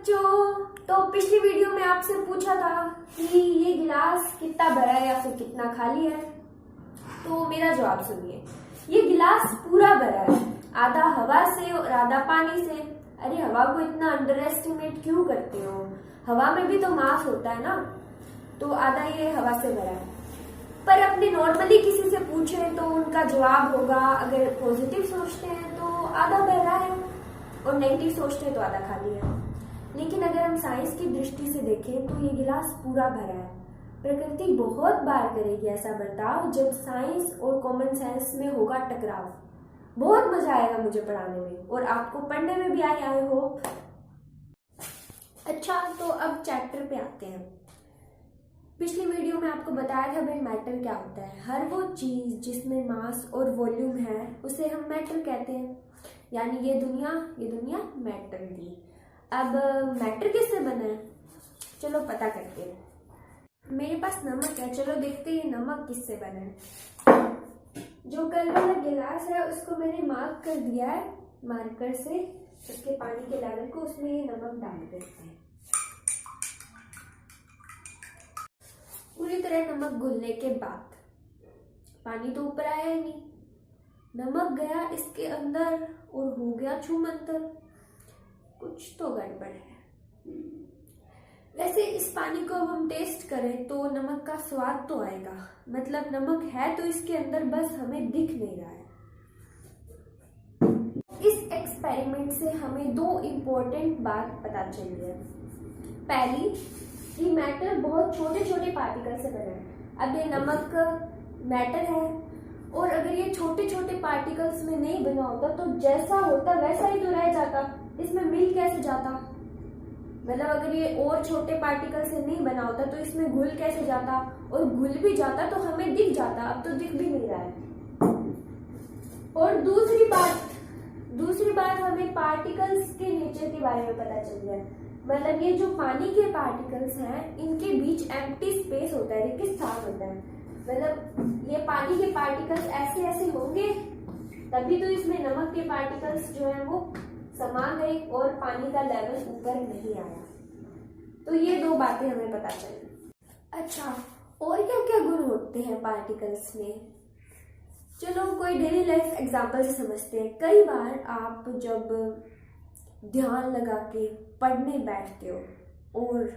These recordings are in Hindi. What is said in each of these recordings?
बच्चों, तो पिछली वीडियो में आपसे पूछा था कि ये गिलास कितना भरा है या फिर कितना खाली है। तो मेरा जवाब सुनिए, ये गिलास पूरा भरा है, आधा हवा से और आधा पानी से। अरे हवा को इतना अंडर एस्टिमेट क्यों करते हो? हवा में भी तो मास होता है ना। तो आधा ये हवा से भरा है। पर अपने नॉर्मली किसी से पूछे तो उनका जवाब होगा, अगर पॉजिटिव सोचते हैं तो आधा भरा है और नेगेटिव सोचते हैं तो आधा खाली है। लेकिन अगर हम साइंस की दृष्टि से देखें तो ये गिलास पूरा भरा है। प्रकृति बहुत बार करेगी ऐसा बर्ताव जब साइंस और कॉमन सेंस में होगा टकराव। बहुत मजा आएगा मुझे पढ़ाने में और आपको पढ़ने में भी आई होप। अच्छा, तो अब चैप्टर पे आते हैं। पिछली वीडियो में आपको बताया था भाई मैटर क्या होता है। हर वो चीज जिसमें मास और वॉल्यूम है उसे हम मैटर कहते हैं। यानी ये दुनिया मैटर दी। अब मैटर किससे बना है, चलो पता करते हैं। मेरे पास नमक है, चलो देखते हैं ये नमक किससे बना है। जो कल वाला गिलास है उसको मैंने मार्क कर दिया है मार्कर से, उसके पानी के लेवल को, उसमें ये नमक डाल देते हैं। पूरी तरह नमक घुलने के बाद पानी तो ऊपर आया ही नहीं, नमक गया इसके अंदर और हो गया छूमंतर। कुछ तो गड़बड़ है। वैसे इस पानी को अब हम टेस्ट करें तो नमक का स्वाद तो आएगा, मतलब नमक है तो इसके अंदर, बस हमें दिख नहीं रहा है। इस एक्सपेरिमेंट से हमें दो इम्पोर्टेंट बात पता चली है। पहली कि मैटर बहुत छोटे छोटे पार्टिकल से बना है। अब ये नमक मैटर है और अगर ये छोटे छोटे पार्टिकल्स में नहीं बना होता तो जैसा होता वैसा ही तो रह जाता, इसमें मिल कैसे जाता? मतलब अगर ये और छोटे पार्टिकल से नहीं बना होता तो इसमें घुल कैसे जाता, और घुल भी जाता तो हमें दिख जाता, अब तो दिख भी नहीं रहा है। और दूसरी बात हमें पार्टिकल्स के नेचर के बारे में पता चल गया। मतलब ये जो पानी के पार्टिकल्स हैं इनके बीच एम्प्टी स्पेस होता है, रिक्त स्थान होता है। मतलब ये पानी के पार्टिकल्स ऐसे ऐसे होंगे तभी तो इसमें नमक के पार्टिकल्स जो है वो समा गए और पानी का लेवल ऊपर नहीं आया। तो ये दो बातें हमें पता चली। अच्छा, और क्या क्या गुण होते हैं पार्टिकल्स में? चलो कोई डेली लाइफ एग्जांपल से समझते हैं। कई बार आप जब ध्यान लगा के पढ़ने बैठते हो और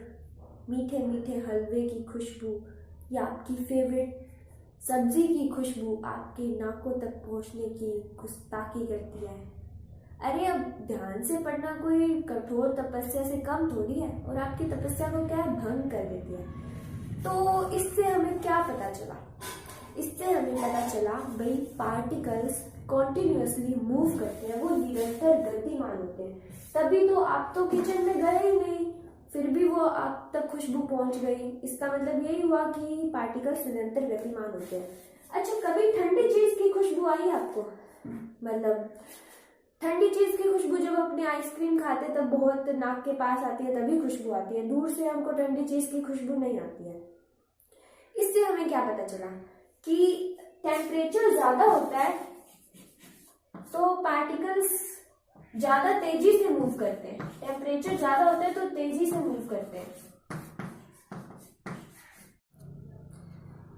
मीठे मीठे हलवे की खुशबू या आपकी फेवरेट सब्जी की खुशबू आपके नाकों तक पहुंचने की गुस्ताखी करती है। अरे अब ध्यान से पढ़ना कोई कठोर तपस्या से कम थोड़ी है, और आपकी तपस्या को क्या भंग कर देती है। तो इससे हमें क्या पता चला? इससे हमें पता चला भाई पार्टिकल्स कॉन्टिन्यूसली मूव करते हैं, वो निरंतर गतिमान होते हैं। तभी तो आप तो किचन में गए ही नहीं, फिर भी वो आप तक खुशबू पहुंच गई। इसका मतलब यही हुआ कि पार्टिकल्स निरंतर गतिमान होते हैं। अच्छा, कभी ठंडी चीज की खुशबू आई आपको? मतलब ठंडी चीज की खुशबू जब अपने आइसक्रीम खाते तब बहुत नाक के पास आती है, तभी खुशबू आती है। दूर से हमको ठंडी चीज की खुशबू नहीं आती है। इससे हमें क्या पता चला कि टेम्परेचर ज्यादा होता है तो पार्टिकल्स ज्यादा तेजी से मूव करते हैं। टेम्परेचर ज्यादा होता है तो तेजी से मूव करते हैं।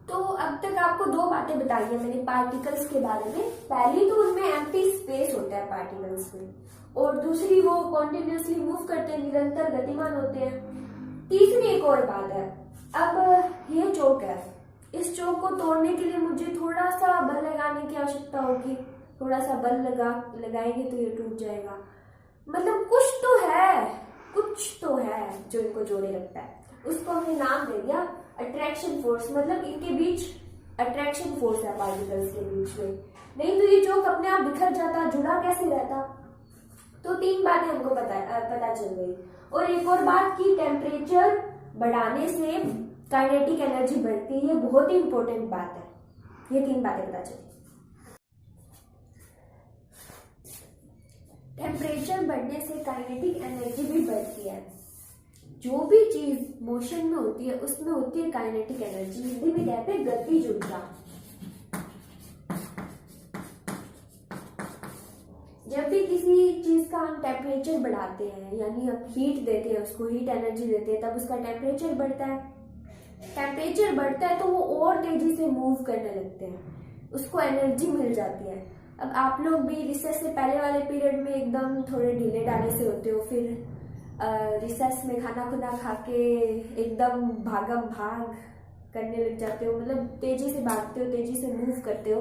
तो अब तक आपको दो बातें बताई है मैंने पार्टिकल्स के बारे में। पहली तो उनमें एम्प्टी स्पेस होता है पार्टिकल्स में, और दूसरी वो कॉन्टिन्यूसली मूव करते हैं, निरंतर गतिमान होते हैं। तीसरी एक और बात है। अब ये चौक है, इस चौक को तोड़ने के लिए मुझे थोड़ा सा बल लगाने की आवश्यकता होगी। थोड़ा सा बल लगाएंगे तो ये टूट जाएगा। मतलब कुछ तो है जो इनको जोड़े रखता है। उसको हमने नाम दे दिया अट्रैक्शन फोर्स। मतलब इनके बीच अट्रैक्शन फोर्स है पार्टिकल्स के बीच में, नहीं तो ये चौक अपने आप बिखर जाता, जुड़ा कैसे रहता। तो तीन बातें हमको पता चल गई। और एक और बात की टेम्परेचर बढ़ाने से काइनेटिक एनर्जी बढ़ती है। ये बहुत ही इंपॉर्टेंट बात है। ये तीन बातें पता चली। टेम्परेचर बढ़ने से काइनेटिक एनर्जी भी बढ़ती है। जो भी चीज मोशन में होती है उसमें होती है काइनेटिक एनर्जी, हिंदी में कहते हैं गतिज ऊर्जा। जब भी किसी चीज का हम टेम्परेचर बढ़ाते हैं, यानी हम हीट देते हैं, उसको हीट एनर्जी देते हैं, तब उसका टेम्परेचर बढ़ता है। टेम्परेचर बढ़ता है तो वो और तेजी से मूव करने लगते हैं, उसको एनर्जी मिल जाती है। अब आप लोग भी रिसेस से पहले वाले पीरियड में एकदम थोड़े ढीले ढाले से होते हो, फिर रिसेस में खाना खुना खा के एकदम भागम भाग करने लग जाते हो, मतलब तेजी से भागते हो, तेजी से मूव करते हो।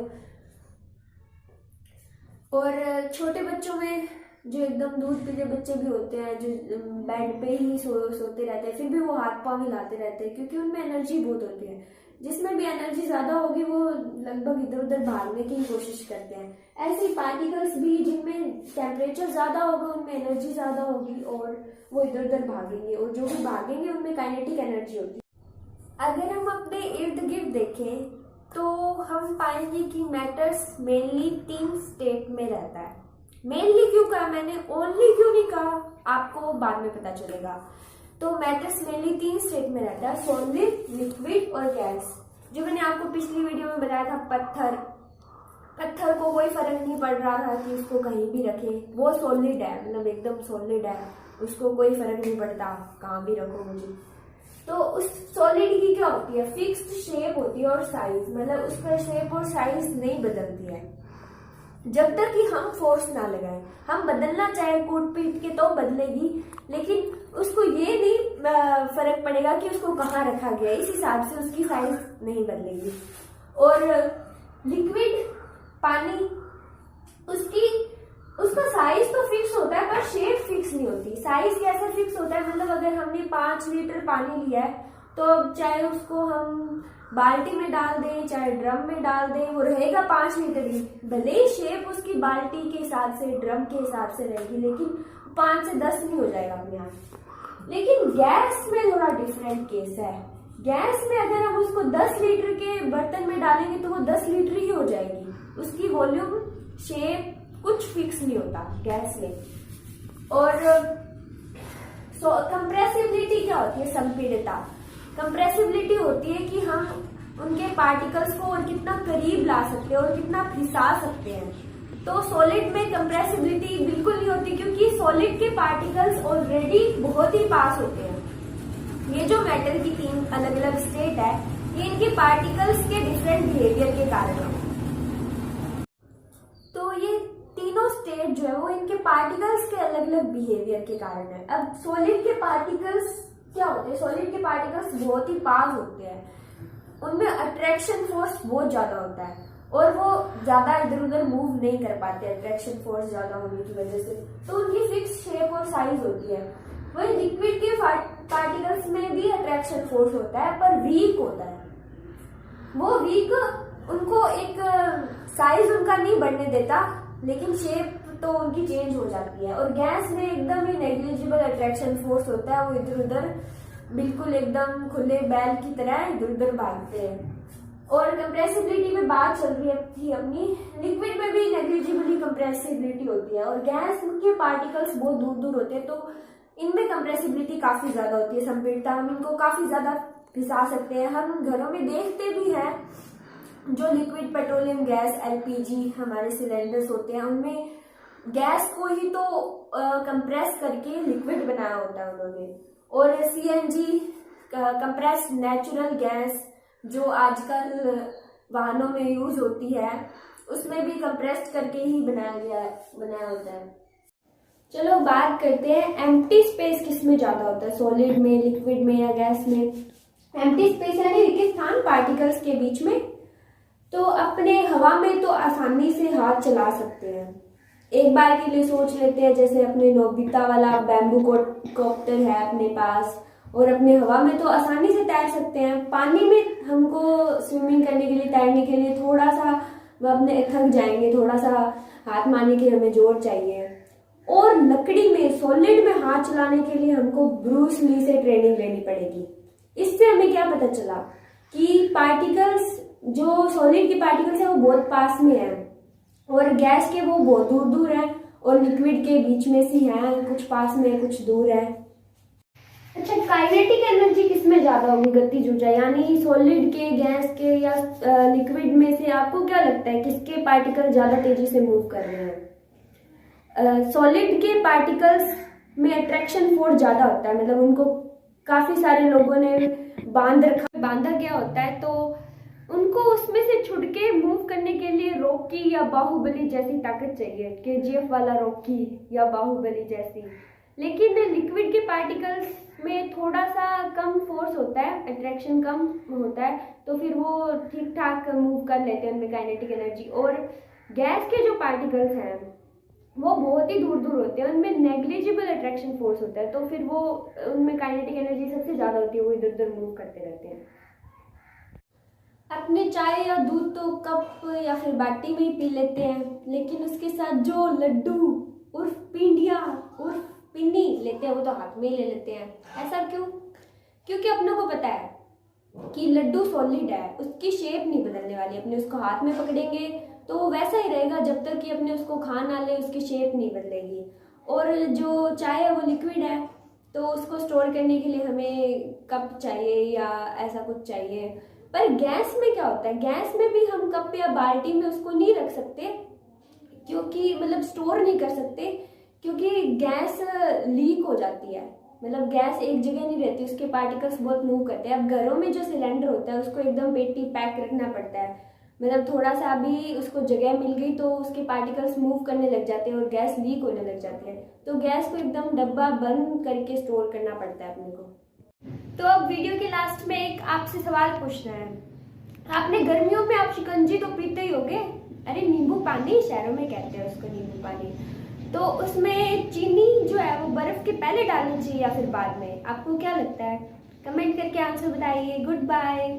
और छोटे बच्चों में जो एकदम दूध पीते बच्चे भी होते हैं, जो बेड पे ही सोते रहते हैं, फिर भी वो हाथ पांव हिलाते रहते हैं, क्योंकि उनमें एनर्जी बहुत होती है। जिसमें भी एनर्जी ज्यादा होगी वो लगभग इधर उधर भागने की कोशिश करते हैं। ऐसे ही पार्टिकल्स भी जिनमें टेम्परेचर ज्यादा होगा उनमें एनर्जी ज्यादा होगी और वो इधर उधर भागेंगे, और जो भी भागेंगे उनमें काइनेटिक एनर्जी होगी। अगर हम अपने इर्द गिर्द देखें तो हम पाएंगे कि मैटर्स मेनली 3 स्टेट में रहता है। मेनली क्यों कहा मैंने, ओनली क्यों नहीं कहा, आपको बाद में पता चलेगा। तो मैटर्स मेनली 3 स्टेट में रहता है, सॉलिड, लिक्विड और गैस। जो मैंने आपको पिछली वीडियो में बताया था, पत्थर को कोई फर्क नहीं पड़ रहा था कि उसको कहीं भी रखे, वो सॉलिड है, मतलब एकदम सॉलिड है, उसको कोई फर्क नहीं पड़ता कहाँ भी रखो मुझे। तो उस सॉलिड की क्या होती है, फिक्स्ड शेप होती है और साइज, मतलब उसका शेप और साइज नहीं बदलती है जब तक कि हम फोर्स ना लगाएं। हम बदलना चाहे कूट पीट के तो बदलेगी, लेकिन उसको ये नहीं फर्क पड़ेगा कि उसको कहाँ रखा गया, इस हिसाब से उसकी साइज नहीं बदलेगी। और लिक्विड पानी, उसका साइज तो फिक्स होता है पर शेप फिक्स नहीं होती। साइज कैसे फिक्स होता है, मतलब अगर हमने 5 लीटर पानी लिया है तो चाहे उसको हम बाल्टी में डाल दें चाहे ड्रम में डाल दें, वो रहेगा 5 लीटर ही। भले ही शेप उसकी बाल्टी के हिसाब से ड्रम के हिसाब से रहेगी, लेकिन 5 से 10 नहीं हो जाएगा अपने आप। लेकिन गैस में थोड़ा डिफरेंट केस है। गैस में अगर हम उसको 10 लीटर के बर्तन में डालेंगे तो वो 10 लीटर ही हो जाएगी, उसकी वॉल्यूम शेप कुछ फिक्स नहीं होता गैस में। और कंप्रेसिबिलिटी क्या होती है, संपीड़ितता। कंप्रेसिबिलिटी होती है कि हम उनके पार्टिकल्स को और कितना करीब ला सकते हैं और कितना फिसा सकते हैं। तो सॉलिड में कंप्रेसिबिलिटी बिल्कुल नहीं होती, क्योंकि सॉलिड के पार्टिकल्स ऑलरेडी बहुत ही पास होते हैं। ये जो मैटर की 3 अलग अलग स्टेट है, ये इनके पार्टिकल्स के डिफरेंट बिहेवियर के कारण है। तो ये तीनों स्टेट जो है वो इनके पार्टिकल्स के अलग अलग बिहेवियर के कारण है। अब सॉलिड के पार्टिकल्स क्या होते हैं, सॉलिड के पार्टिकल्स बहुत ही पास होते हैं, उनमें अट्रैक्शन फोर्स बहुत ज्यादा होता है और वो ज्यादा इधर उधर मूव नहीं कर पाते अट्रैक्शन फोर्स ज्यादा होने की वजह से, तो उनकी फिक्स शेप और साइज होती है। वही लिक्विड के पार्टिकल्स में भी अट्रैक्शन फोर्स होता है पर वीक होता है, वो वीक उनको एक साइज उनका नहीं बढ़ने देता, लेकिन शेप तो उनकी चेंज हो जाती है। और गैस में एकदम ही नेग्लिजिबल अट्रैक्शन फोर्स होता है, वो इधर उधर बिल्कुल एकदम खुले बैल की तरह इधर उधर भागते हैं। और कंप्रेसिबिलिटी में बात चल रही थी अपनी, लिक्विड में भी नेग्लिजिबली कंप्रेसिबिलिटी होती है और गैस के पार्टिकल्स बहुत दूर दूर होते हैं, तो इनमें कंप्रेसिबिलिटी काफी ज्यादा होती है, संपीड़ितता, हम इनको काफी ज्यादा फिसा सकते हैं। हम घरों में देखते भी हैं जो लिक्विड पेट्रोलियम गैस एलपीजी हमारे सिलेंडर्स होते हैं, उनमें गैस को ही तो कंप्रेस करके लिक्विड बनाया होता है उन्होंने। और सीएनजी कंप्रेस्ड नेचुरल गैस जो आजकल वाहनों में यूज होती है, उसमें भी कंप्रेस्ड करके ही बनाया होता है। चलो बात करते हैं एम्प्टी स्पेस किस में ज्यादा होता है, सॉलिड में, लिक्विड में या गैस में। एम्प्टी स्पेस यानी रिक्त स्थान पार्टिकल्स के बीच में। तो अपने हवा में तो आसानी से हाथ चला सकते हैं, एक बार के लिए सोच लेते हैं जैसे अपने नोबिता वाला बैम्बू कॉप्टर है अपने पास, और अपने हवा में तो आसानी से तैर सकते हैं। पानी में हमको स्विमिंग करने के लिए, तैरने के लिए थोड़ा सा अपने थक जाएंगे, थोड़ा सा हाथ मारने के हमें जोर चाहिए। और लकड़ी में, सॉलिड में हाथ चलाने के लिए हमको ब्रूस ली से ट्रेनिंग लेनी पड़ेगी। इससे हमें क्या पता चला कि पार्टिकल्स, जो सॉलिड के पार्टिकल्स है वो बहुत पास में है और गैस के वो बहुत दूर दूर है, और लिक्विड के बीच में से है, कुछ पास में कुछ दूर है। अच्छा, काइनेटिक एनर्जी किसमें ज्यादा होगी, गतिज ऊर्जा, यानी सॉलिड के, गैस के या लिक्विड में से आपको क्या लगता है किसके पार्टिकल ज्यादा तेजी से मूव कर रहे हैं? सॉलिड के पार्टिकल्स में अट्रैक्शन फोर्स ज़्यादा होता है, मतलब उनको काफ़ी सारे लोगों ने बांधा गया होता है, तो उनको उसमें से छुट के मूव करने के लिए रॉकी या बाहुबली जैसी ताकत चाहिए, केजीएफ वाला रॉकी या बाहुबली जैसी। लेकिन लिक्विड के पार्टिकल्स में थोड़ा सा कम फोर्स होता है, अट्रैक्शन कम होता है, तो फिर वो ठीक ठाक मूव कर लेते हैं, उनमें काइनेटिक एनर्जी। और गैस के जो पार्टिकल्स हैं वो बहुत ही दूर दूर होते हैं, उनमें नेग्लिजिबल अट्रैक्शन फोर्स होता है, तो फिर वो उनमें काइनेटिक एनर्जी सबसे ज़्यादा होती है, वो इधर उधर मूव करते रहते हैं। अपने चाय या दूध तो कप या फिर बाटी में ही पी लेते हैं, लेकिन उसके साथ जो लड्डू उर्फ पिंडिया उर्फ पिन्नी लेते हैं वो तो हाथ में ही ले लेते हैं। ऐसा क्यों? क्योंकि अपनों को पता है कि लड्डू सॉलिड है, उसकी शेप नहीं बदलने वाली। अपने उसको हाथ में पकड़ेंगे तो वो वैसा ही रहेगा, जब तक कि अपने उसको खा ना ले उसकी शेप नहीं बदलेगी। और जो चाय है वो लिक्विड है, तो उसको स्टोर करने के लिए हमें कप चाहिए या ऐसा कुछ चाहिए। पर गैस में क्या होता है, गैस में भी हम कप या बाल्टी में उसको नहीं रख सकते, क्योंकि मतलब स्टोर नहीं कर सकते, क्योंकि गैस लीक हो जाती है। मतलब गैस एक जगह नहीं रहती, उसके पार्टिकल्स बहुत मूव करते हैं। अब घरों में जो सिलेंडर होता है उसको एकदम पेटी पैक रखना पड़ता है, मतलब थोड़ा सा भी उसको जगह मिल गई तो उसके पार्टिकल्स मूव करने लग जाते हैं और गैस लीक होने लग जाती है। तो गैस को एकदम डब्बा बंद करके स्टोर करना पड़ता है अपने को। तो अब वीडियो के लास्ट में एक आपसे सवाल पूछना है। आपने गर्मियों में आप शिकंजी तो पीते ही होगे, अरे नींबू पानी शहरों में कहते हैं उसको, नींबू पानी। तो उसमें चीनी जो है वो बर्फ के पहले डालनी चाहिए या फिर बाद में? आपको क्या लगता है? कमेंट करके आंसर बताइए। Good bye.